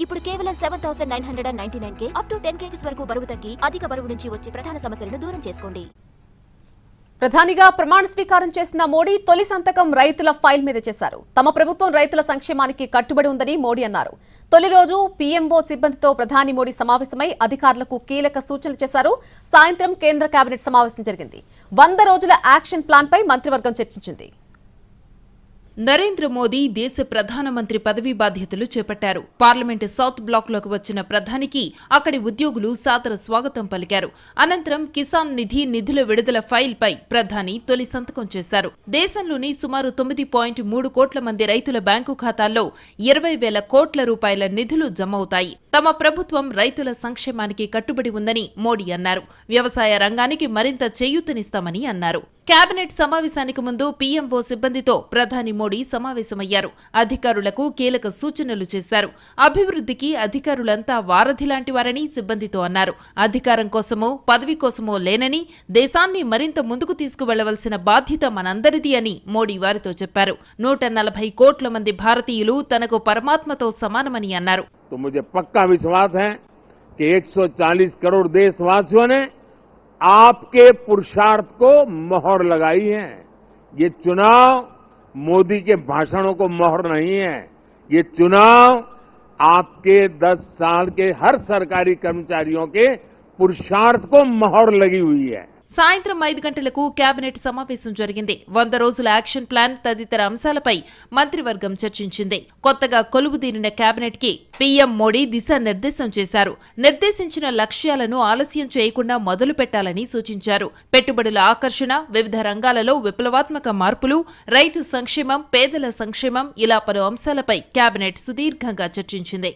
ఇప్పుడు కేవలం 7999కే up to 10 kgs వరకు బరువు తగ్గి అధిక బరువు నుంచి వచ్చే ప్రధాన సమస్యలను దూరం చేసుకోండి. ప్రధానిగా ప్రమాణ స్వీకారం చేసిన మోడీ తొలి సంతకం రైతుల ఫైల్ మీద చేశారు. తమ ప్రభుత్వం రైతుల సంక్షేమానికి కట్టుబడి ఉందని మోడీ అన్నారు. తొలి రోజు పీఎంఓ సిబ్బందితో ప్రధాని మోడీ సమావేశమై అధికారులకు కీలక సూచనలు చేశారు. సాయంత్రం కేంద్ర కేబినెట్ సమావేశం జరిగింది. 100 రోజుల యాక్షన్ ప్లాన్ పై మంత్రివర్గం చర్చించింది. నరేంద్ర మోదీ దేశ ప్రధానమంత్రి పదవీ బాధ్యతలు చేపట్టారు. పార్లమెంటు సౌత్ బ్లాక్ లోకి వచ్చిన ప్రధానికి అక్కడి ఉద్యోగులు సాదర స్వాగతం పలికారు. అనంతరం కిసాన్ నిధి నిధుల విడుదల ఫైల్ పై ప్రధాని తొలి సంతకం చేశారు. దేశంలోని సుమారు 9.3 కోట్ల మంది రైతుల బ్యాంకు ఖాతాల్లో 20,000 కోట్ల రూపాయల నిధులు జమవుతాయి. తమ ప్రభుత్వం రైతుల సంక్షేమానికి కట్టుబడి ఉందని మోడీ అన్నారు. వ్యవసాయ రంగానికి మరింత చేయూతనిస్తామని అన్నారు. కేబినెట్ సమావేశానికి ముందు పీఎంఓ సిబ్బందితో ప్రధాని మోడీ సమావేశమయ్యారు. అధికారులకు కీలక సూచనలు చేశారు. అభివృద్ధికి అధికారులంతా వారధిలాంటి వారని సిబ్బందితో అన్నారు. అధికారం కోసమో పదవి కోసమో లేనని, దేశాన్ని మరింత ముందుకు తీసుకువెళ్లవలసిన బాధ్యత మనందరిది అని మోడీ వారితో చెప్పారు. 140 కోట్ల మంది భారతీయులు తనకు పరమాత్మతో సమానమని అన్నారు. तो मुझे पक्का विश्वास है कि 140 करोड़ देशवासियों ने आपके पुरुषार्थ को मोहर लगाई है। ये चुनाव मोदी के भाषणों को मोहर नहीं है, ये चुनाव आपके 10 साल के हर सरकारी कर्मचारियों के पुरुषार्थ को मोहर लगी हुई है. సాయంత్రం 5 గంటలకు కేబినెట్ సమావేశం జరిగింది. 100 రోజుల యాక్షన్ ప్లాన్ తదితర అంశాలపై మంత్రివర్గం చర్చించింది. కొత్తగా కొలువుదీరిన కేబినెట్ కి పీఎం మోడీ దిశానిర్దేశం చేశారు. నిర్దేశించిన లక్ష్యాలను ఆలస్యం చేయకుండా మొదలు పెట్టాలని సూచించారు. పెట్టుబడుల ఆకర్షణ, వివిధ రంగాలలో విప్లవాత్మక మార్పులు, రైతు సంక్షేమం, పేదల సంక్షేమం ఇలా పలు అంశాలపై కేబినెట్ సుదీర్ఘంగా చర్చించింది.